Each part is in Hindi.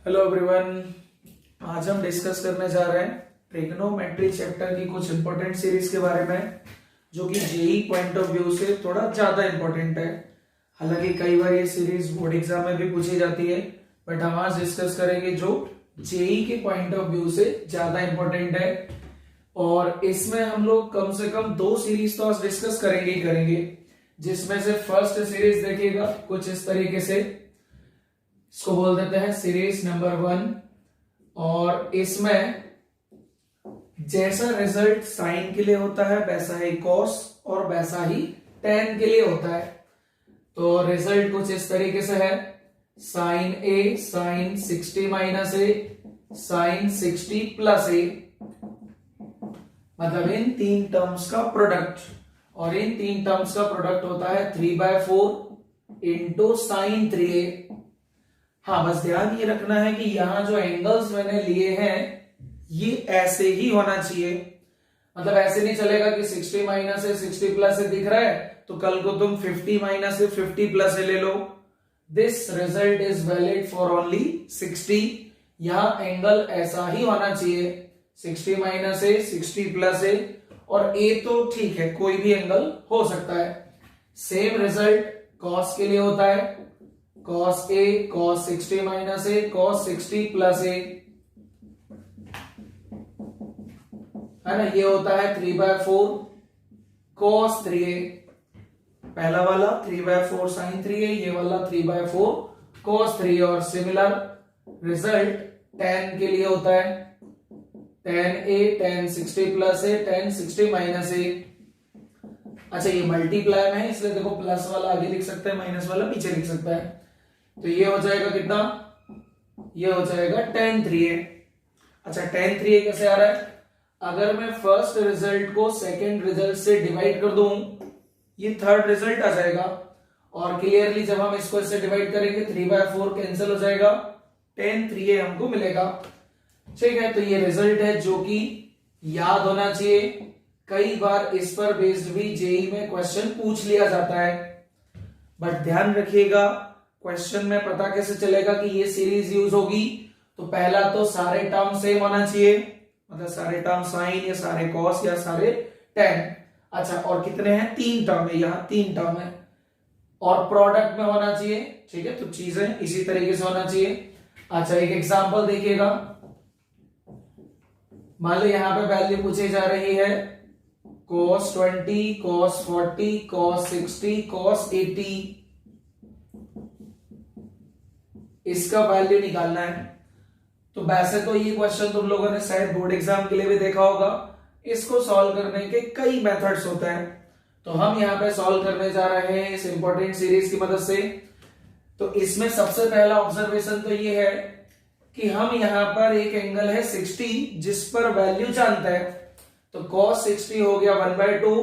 Hello everyone. आज हम डिस्कस करने जा रहे हैं ट्रिग्नोमेट्री चैप्टर की कुछ इंपॉर्टेंट सीरीज के बारे में, जो कि जेई पॉइंट ऑफ व्यू से थोड़ा ज्यादा इंपॉर्टेंट है। हालांकि कई बार ये सीरीज बोर्ड एग्जाम में भी पूछी जाती है, बट हम आज डिस्कस करेंगे जो जेई के पॉइंट ऑफ व्यू से ज्यादा इंपॉर्टेंट है। और इसमें हम लोग कम से कम 2 सीरीज तो आज डिस्कस करेंगे ही करेंगे, जिसमें से फर्स्ट सीरीज देखिएगा कुछ इस तरीके से, इसको बोल देते हैं सीरीज नंबर 1। और इसमें जैसा रिजल्ट साइन के लिए होता है वैसा ही कॉस और वैसा ही टेन के लिए होता है। तो रिजल्ट कुछ इस तरीके से है, साइन ए साइन 60 माइनस ए साइन 60 प्लस ए, मतलब इन 3 टर्म्स का प्रोडक्ट। और इन 3 टर्म्स का प्रोडक्ट होता है 3/4 इंटू साइन 3a। हाँ, बस ध्यान ये रखना है कि यहां जो एंगल्स मैंने लिए हैं ये ऐसे ही होना चाहिए। मतलब ऐसे नहीं चलेगा कि 60 माइनस से 60 प्लस से दिख रहा है तो कल को तुम 50 माइनस से 50 प्लस से ले लो। This result is valid for only 60। यहां एंगल ऐसा ही होना चाहिए, 60 माइनस से 60 प्लस से, और ए तो ठीक है कोई भी एंगल हो सकता है। सेम रिजल्ट कॉस के लिए होता है, cos a cos 60 minus a cos 60 plus a, है ना। ये होता है 3/4 cos 3a। पहला वाला 3/4 sin 3a, ये वाला 3/4 cos 3a। और सिमिलर रिजल्ट tan के लिए होता है, tan a tan 60 plus a tan 60 minus a। अच्छा, ये मल्टीप्लाई में है इसलिए देखो प्लस वाला आगे लिख सकते हैं, माइनस वाला पीछे लिख सकता है। तो ये हो जाएगा कितना, ये हो जाएगा tan 3a। अच्छा, tan 3a कैसे आ रहा है? अगर मैं फर्स्ट रिजल्ट को सेकंड रिजल्ट से डिवाइड कर दूं, ये थर्ड रिजल्ट आ जाएगा। और क्लियरली जब हम इसको इससे डिवाइड करेंगे 3/4 कैंसिल हो जाएगा, tan 3a हमको मिलेगा। ठीक है, तो ये रिजल्ट है जो कि याद होना चाहिए। कई बार इस पर बेस्ड भी जेई में क्वेश्चन पूछ लिया जाता है, बट ध्यान रखिएगा क्वेश्चन में पता कैसे चलेगा कि ये सीरीज यूज होगी। तो पहला तो सारे टर्म सेम होना चाहिए, मतलब सारे टर्म साइन या सारे कॉस या सारे टेन। अच्छा, और कितने हैं? 3 टर्म है, यहां 3 टर्म है, और प्रोडक्ट में होना चाहिए। ठीक है, तो चीजें इसी तरीके से होना चाहिए। अच्छा, एक एग्जांपल देखिएगा। मान लो यहां पे वैल्यू पूछी जा रही है cos 20 cos 40 cos 60 cos 80, इसका वैल्यू निकालना है। तो वैसे तो ये क्वेश्चन तुम लोगों ने शायद बोर्ड एग्जाम के लिए भी देखा होगा। इसको सॉल्व करने के कई मेथड्स होते हैं, तो हम यहाँ पे सॉल्व करने जा रहे हैं इस इंपॉर्टेंट सीरीज की मदद से। तो इसमें सबसे पहला ऑब्जर्वेशन तो ये है कि हम यहाँ पर एक एंगल है 60 जिस पर वैल्यू जानते हैं। तो cos 60 हो गया 1/2।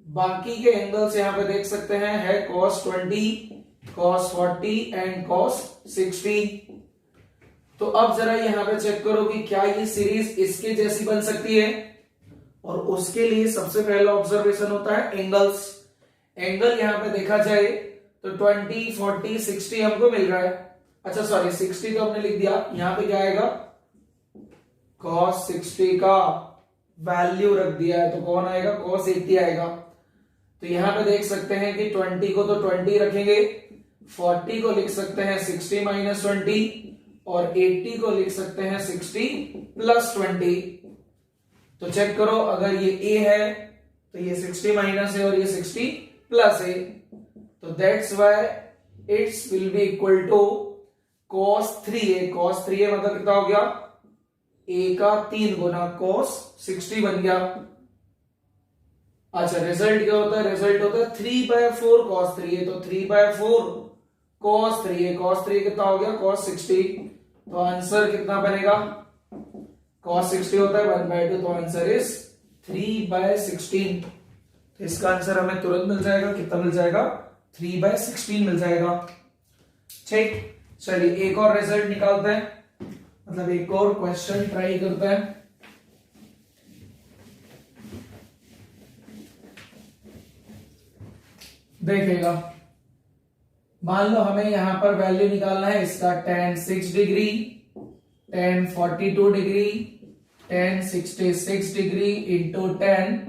बाकी के एंगल्स यहाँ पे देख सकते हैं, है cos 20 cos 40 एंड cos 60। तो अब जरा यहां पे चेक करो कि क्या ये सीरीज इसके जैसी बन सकती है। और उसके लिए सबसे पहला ऑब्जर्वेशन होता है एंगल्स। एंगल यहां पे देखा जाए तो 20 40 60 हमको मिल रहा है। अच्छा सॉरी, 60 तो हमने लिख दिया, यहां पे क्या आएगा, cos 60 का वैल्यू रख दिया है तो कौन आएगा, cos 80 आएगा। तो यहां पे देख सकते हैं कि 20 को तो 20 रखेंगे, 40 को लिख सकते हैं 60 माइनस 20, और 80 को लिख सकते हैं 60 प्लस 20। तो चेक करो, अगर ये a है तो ये 60 माइनस है और ये 60 प्लस है। तो that's why it's will be equal to cos 3a। cos 3a मतलब कितना हो गया, a का 3 गुना cos 60 बन गया। अच्छा, रिजल्ट क्या होता है? रिजल्ट होता है 3/4 cos 3a। तो 3/4 cos 3a, cos 3a कितना हो गया, cos 60। तो आंसर कितना बनेगा, cos 60 होता है 1/2, तो आंसर इज 3/16। तो इसका आंसर हमें तुरंत मिल जाएगा, कितना मिल जाएगा, 3/16 मिल जाएगा। ठीक, चलिए एक और रिजल्ट निकालते हैं, मतलब एक और क्वेश्चन ट्राई करते हैं। देखिएगा, मान लो हमें यहां पर वैल्यू निकालना है इसका tan 6 degree tan 42 degree, tan 66 degree into tan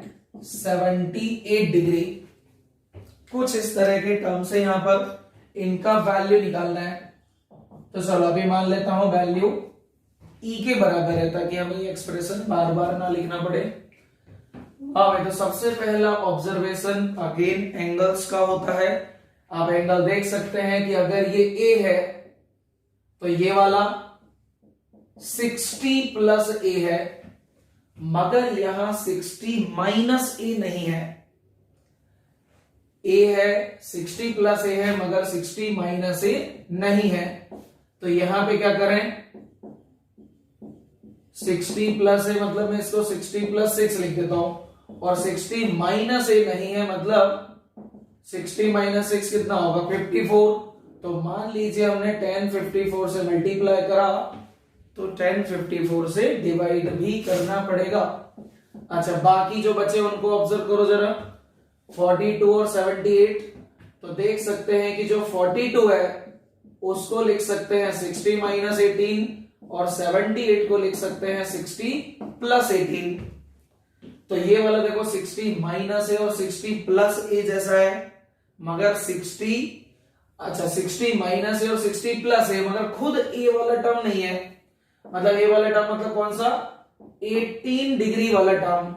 78 degree. कुछ इस तरह के टर्म से यहां पर इनका वैल्यू निकालना है। तो चलो अभी मान लेता हूं वैल्यू ई के बराबर है, ताकि हमें ये एक्सप्रेशन बार बार ना लिखना पड़े। हाँ भाई, तो सबसे पहला ऑब्जर्वेशन अगेन एंगल्स का होता है। आप एंगल देख सकते हैं कि अगर ये ए है तो ये वाला 60 प्लस ए है, मगर यहां 60 माइनस ए नहीं है। ए है 60 प्लस ए है, मगर 60 माइनस ए नहीं है। तो यहां पे क्या करें, 60 प्लस ए मतलब मैं इसको 60 प्लस 6 लिख देता हूं, और 60 माइनस ए नहीं है मतलब 60 माइनस 6 कितना होगा 54। तो मान लीजिए हमने tan 54 से मल्टीप्लाई करा, तो tan 54 से डिवाइड भी करना पड़ेगा। अच्छा, बाकी जो बचे उनको ऑब्जर्व करो जरा, 42 और 78। तो देख सकते हैं कि जो 42 है उसको लिख सकते हैं 60 माइनस 18, और 78 को लिख सकते हैं 60 प्लस 18। तो ये वाला देखो 60 माइनस है और 60 प्लस ए जैसा है, मगर 60 माइनस है और 60 प्लस है, मगर खुद ए वाला टर्म नहीं है। मतलब ए वाला टर्म मतलब कौन सा, 18 डिग्री वाला टर्म।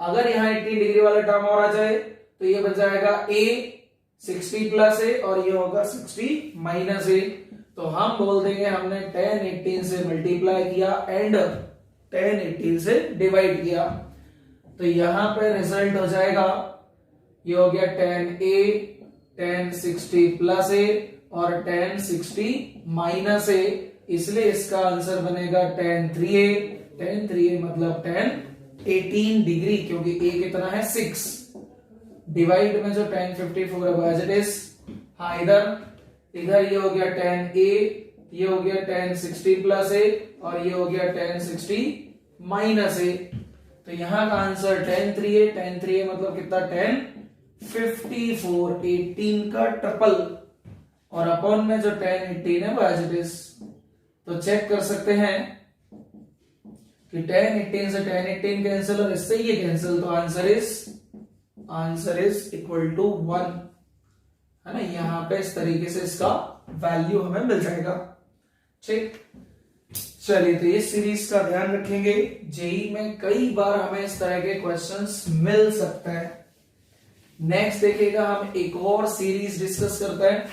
अगर यहां 18 डिग्री वाला टर्म और आ जाए तो ये बन जाएगा ए 60 प्लस ए और ये होगा 60 माइनस ए। तो हम बोल देंगे हमने tan 18 से मल्टीप्लाई किया एंड tan 18 से डिवाइड किया। तो यहां पे रिजल्ट हो जाएगा, ये हो गया tan a, tan 60 प्लस ए और tan 60 माइनस ए, इसलिए इसका आंसर बनेगा tan 3a। tan 3a मतलब tan 18 डिग्री, क्योंकि a कितना है 6, डिवाइड में जो tan 54 है एज इट इज। हाँ, इधर ये हो गया tan a, ये हो गया tan 60 प्लस ए और ये हो गया tan 60 माइनस ए। तो यहां का answer tan 3a, tan 3a मतलब कितना tan 54, 18 का ट्रिपल, और अपॉन में जो tan 18 है वो एज इट इज। तो चेक कर सकते हैं कि tan 18 से tan 18 कैंसिल और इससे ये कैंसिल, तो आंसर इज इक्वल टू 1 है ना। यहां पे इस तरीके से इसका वैल्यू हमें मिल जाएगा। ठीक, चलिए तो इस सीरीज का ध्यान रखेंगे, जेई में कई बार हमें इस तरह के क्वेश्चंस मिल सकता है। नेक्स्ट देखिएगा, हम एक और सीरीज डिस्कस करते हैं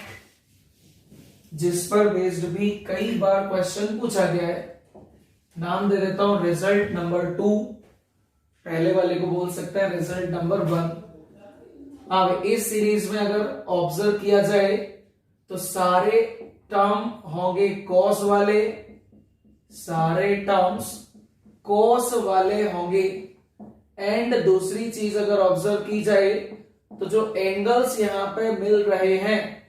जिस पर बेस्ड भी कई बार क्वेश्चन पूछा गया है। नाम दे देता हूं रिजल्ट नंबर 2, पहले वाले को बोल सकते हैं रिजल्ट नंबर 1। अब इस सीरीज में अगर ऑब्जर्व किया जाए तो सारे टर्म होंगे कॉस वाले, सारे टर्म्स कॉस वाले होंगे। एंड दूसरी चीज अगर ऑब्जर्व की जाए तो जो एंगल्स यहां पे मिल रहे हैं,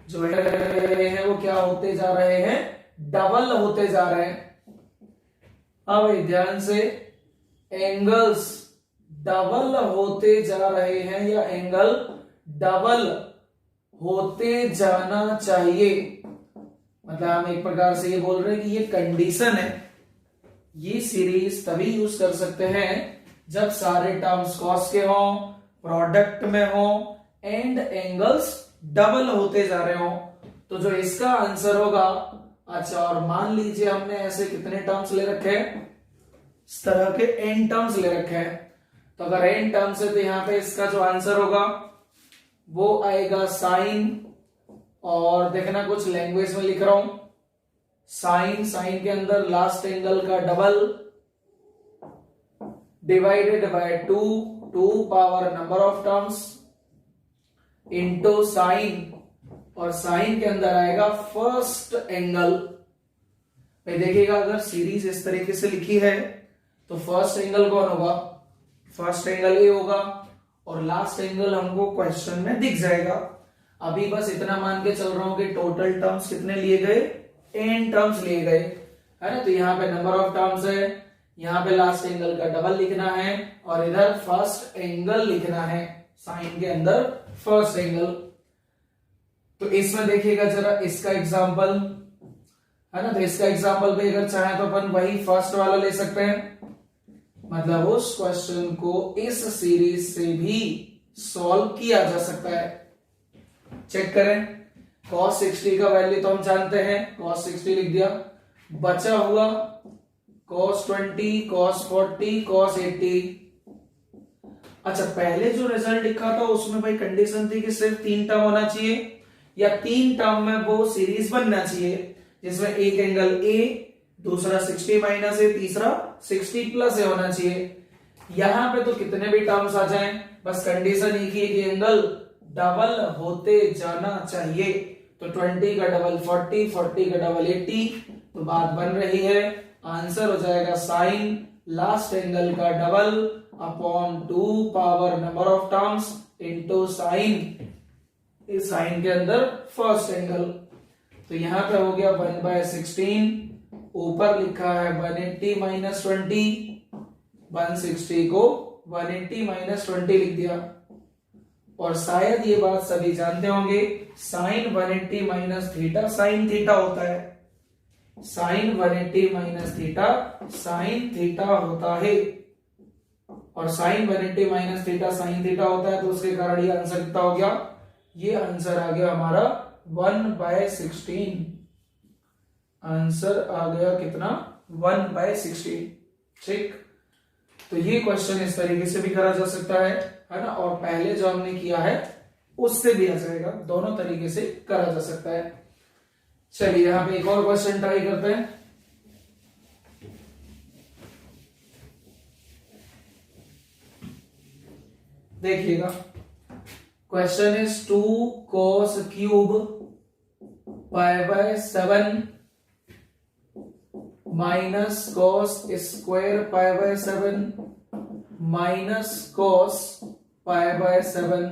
जो हैं वो क्या होते जा रहे हैं, डबल होते जा रहे हैं। अब ध्यान से, एंगल्स डबल होते जा रहे हैं या एंगल डबल होते जाना चाहिए। मतलब हम एक प्रकार से ये बोल रहे हैं कि ये कंडीशन है। ये सीरीज तभी यूज कर सकते हैं जब सारे टर्म्स कॉस के हों, प्रोडक्ट में हों एंड एंगल्स डबल होते जा रहे हों। तो जो इसका आंसर होगा, अच्छा, और मान लीजिए हमने ऐसे कितने टर्म्स ले रखे हैं, इस तरह के n टर्म्स ले रखे हैं। तो अगर n टर्म्स है तो यहां पे इसका जो आंसर होगा वो आएगा साइन, और देखना कुछ लैंग्वेज में लिख रहा हूं, साइन के अंदर लास्ट एंगल का double divided by 2 power number of terms into sign, और साइन के अंदर आएगा फर्स्ट एंगल। भाई देखिएगा, अगर सीरीज इस तरीके से लिखी है तो फर्स्ट एंगल कौन होगा, फर्स्ट एंगल ए होगा, और लास्ट एंगल हमको क्वेश्चन में दिख जाएगा। अभी बस इतना मान के चल रहा हूं कि टोटल टर्म्स कितने लिए गए, n टर्म्स लिए गए, है ना। तो यहाँ पे नंबर ऑफ टर्म्स है, यहाँ पे लास्ट एंगल का डबल लिखना है, और इधर फर्स्ट एंगल लिखना है, साइन के अंदर फर्स्ट एंगल। तो इसमें देखिएगा जरा इसका एग्जांपल, है ना। तो इसका एग्जाम्पल भी अगर चाहे तो अपन वही फर्स्ट वाला ले सकते हैं, मतलब उस क्वेश्चन को इस सीरीज से भी सॉल्व किया जा सकता है। चेक करें, cos 60 का वैल्यू तो हम जानते हैं, cos 60 लिख दिया, बचा हुआ cos 20, cos 40, cos 80। अच्छा, पहले जो रिजल्ट लिखा था उसमें भाई कंडीशन थी कि सिर्फ 3 टर्म होना चाहिए या 3 टर्म में वो सीरीज बनना चाहिए, जिसमें एक एंगल ए, दूसरा 60 माइनस ए, तीसरा 60 प्लस ए होना चाहिए। यहां पे तो कितने भी टर्म्स आ जाएं, बस कंडीशन एक ही है कि एंगल डबल होते जाना चाहिए। तो 20 का डबल 40, 40 का डबल 80, तो बात बन रही है, आंसर हो जाएगा साइन लास्ट एंगल का double upon 2 power number of terms into sign, इस साइन के अंदर फर्स्ट एंगल। तो यहां पे हो गया 1/16, ऊपर लिखा है 180 माइनस 20, 160 को 180 माइनस 20 लिख दिया। और शायद ये बात सभी जानते होंगे, sine 180 minus theta sine theta होता है, sine 180 minus theta sine theta होता है। और sine 180 minus theta sine theta होता है, तो उसके कारण ये आंसर कितना हो गया, ये आंसर आ गया हमारा 1/16। आंसर आ गया कितना, 1/16। ठीक, तो ये क्वेश्चन इस तरीके से भी करा जा सकता है ना, और पहले जो हमने किया है उससे भी आ जाएगा, दोनों तरीके से करा जा सकता है। चलिए यहां पे एक और क्वेश्चन ट्राई करते हैं। देखिएगा, question is 2 cos cube π/7 minus cos square π/7 minus cos π/7।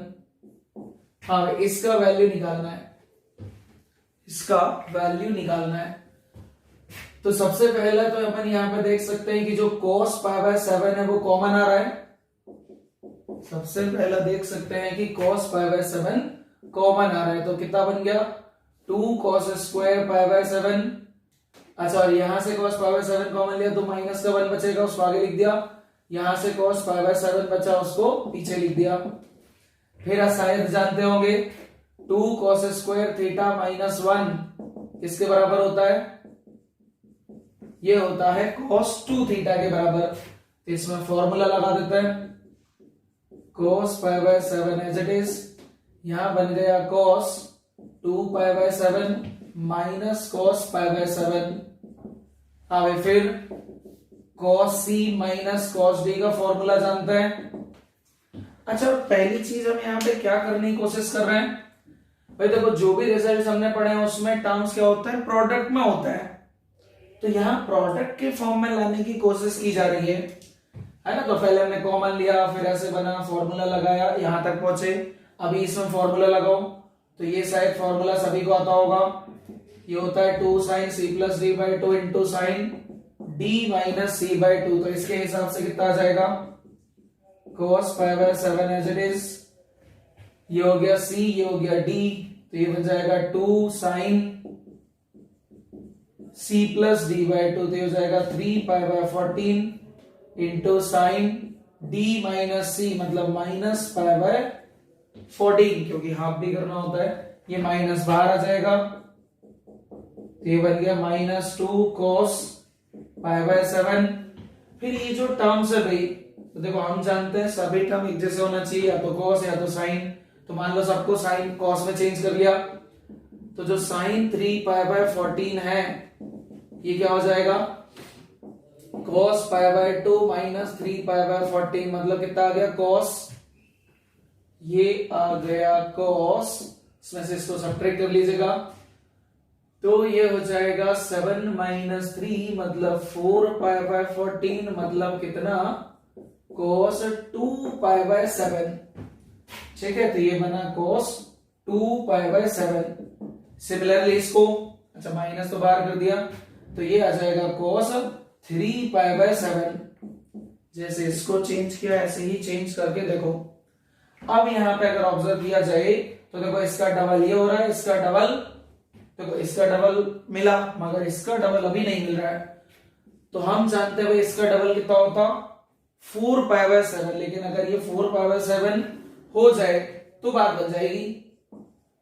हाँ, इसका वैल्यू निकालना है, इसका वैल्यू निकालना है। तो सबसे पहला तो अपन यहां पे देख सकते हैं कि जो cos π/7 है वो कॉमन आ रहा है। सबसे पहला देख सकते हैं कि cos π/7 कॉमन आ रहा है, तो कितना बन गया, 2 cos स्क्वायर π/7। अच्छा, और यहां से cos π/7 कॉमन लिया तो माइनस का 1 बचेगा, उसको आगे लिख दिया। यहां से cos π/7 बचा, उसको पीछे लिख दिया। फिर शायद जानते होंगे 2 cos स्क्वायर थीटा माइनस 1 किसके बराबर होता है, ये होता है cos 2 थीटा के बराबर। तो इसमें फॉर्मूला लगा देते हैं, cos π/7 एज इट इज, यहां बन गया cos 2 π/7 माइनस cos π/7। अब फिर cos c minus cos d का फॉर्मूला जानते हैं। अच्छा, पहली चीज हम यहाँ पे क्या करने की कोशिश कर रहे हैं, भाई देखो जो भी रिजल्ट हमने पढ़े हैं उसमें टर्म्स क्या होता है, प्रोडक्ट में होता है। तो यहाँ प्रोडक्ट के फॉर्म में लाने की कोशिश की जा रही है ना। तो पहले हमने कॉमन लिया, फिर ऐसे बना, फॉर्मूला लगाया, यहां तक पहुंचे। अभी इसमें फॉर्मूला लगाओ, तो ये शायद फॉर्मूला सभी को आता होगा, ये होता है 2 sin c plus d/2 into sine d minus c/2। तो इसके हिसाब से कितना आ जाएगा, cos π/7 एज इट इज, ये हो गया c, ये हो गया d, तो ये बन जाएगा 2 sin c प्लस d/2, तो ये हो जाएगा 3 π/14 into sine d minus c, मतलब माइनस π/14, क्योंकि हाफ भी करना होता है, ये माइनस बाहर आ जाएगा। तो ये बन गया -2 cos π/7। फिर ये जो टर्म्स है भाई, तो देखो हम जानते हैं सभी टर्म एक जैसे होना चाहिए, या तो cos या तो साइन। तो मान लो सबको साइन cos में चेंज कर लिया, तो जो साइन 3 π/14 है ये क्या हो जाएगा, cos π/2 माइनस 3 π/14, मतलब कितना आ गया cos, ये आ गया cos, इसमें से इसको सब्ट्रैक्ट कर लीजिएगा, तो ये हो जाएगा 7 माइनस 3 मतलब 4 π/14, मतलब कितना, cos 2 π/7। ठीक है, तो ये बना cos 2 π/7। सिमिलरली इसको, अच्छा माइनस तो बाहर कर दिया, तो ये आ जाएगा cos 3 π/7। जैसे इसको चेंज किया ऐसे ही चेंज करके देखो। अब यहां पे अगर ऑब्जर्व किया जाए तो देखो इसका डबल ये हो रहा है, इसका डबल देखो इसका डबल मिला मगर इसका डबल अभी नहीं मिल रहा है, तो हम जानते हैं भाई इसका डबल कितना होता 4π/7, लेकिन अगर ये 4π/7 हो जाए तो बात बन जाएगी।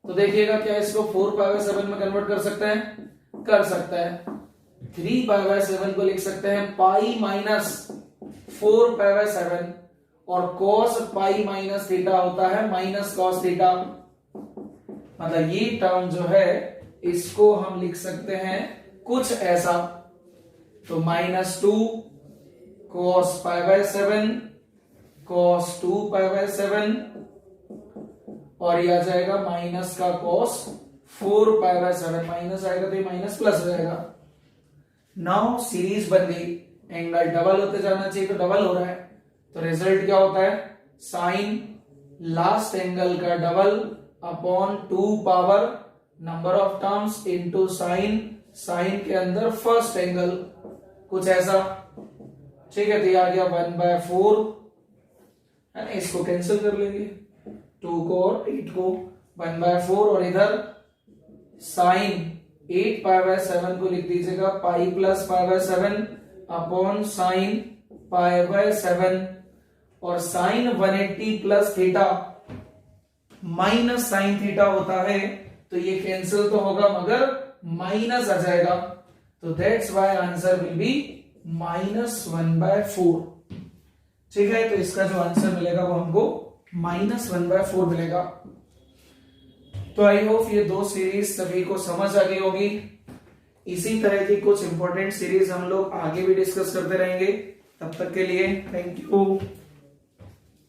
तो देखिएगा क्या इसको 4π/7 में कन्वर्ट कर सकते हैं, कर सकते हैं। 3π/7 को लिख सकते हैं पाई माइनस 4π/7 और cos पाई माइनस थीटा होता है माइनस कॉस थीटा, मतलब ये टर्म जो है इसको हम लिख सकते हैं कुछ ऐसा, तो -2 cos π/7 cos 2π/7 और ये आ जाएगा माइनस का cos 4π/7, माइनस आएगा तो ये माइनस प्लस हो जाएगा। नाउ सीरीज बन गई, एंगल डबल होते जाना चाहिए तो डबल हो रहा है, तो रिजल्ट क्या होता है साइन लास्ट एंगल का double upon 2 power number of terms into sine, sine के अंदर फर्स्ट एंगल, कुछ ऐसा। ठीक है, तो ये आ गया 1/4 है ना, इसको कैंसिल कर लेंगे 2 को और 8 को, 1/4 और इधर साइन 8π/7 को लिख दीजिएगा पाई प्लस π/7 अपॉन साइन π/7 और sine 180 plus theta minus sine theta होता है, तो ये कैंसिल तो होगा मगर माइनस आ जाएगा, तो that's why answer will be -1/4। ठीक है, तो इसका जो आंसर मिलेगा वो हमको -1/4 मिलेगा। तो आई होप ये दो सीरीज सभी को समझ आ गई होगी। इसी तरह की कुछ इंपॉर्टेंट सीरीज हम लोग आगे भी डिस्कस करते रहेंगे। तब तक के लिए थैंक यू।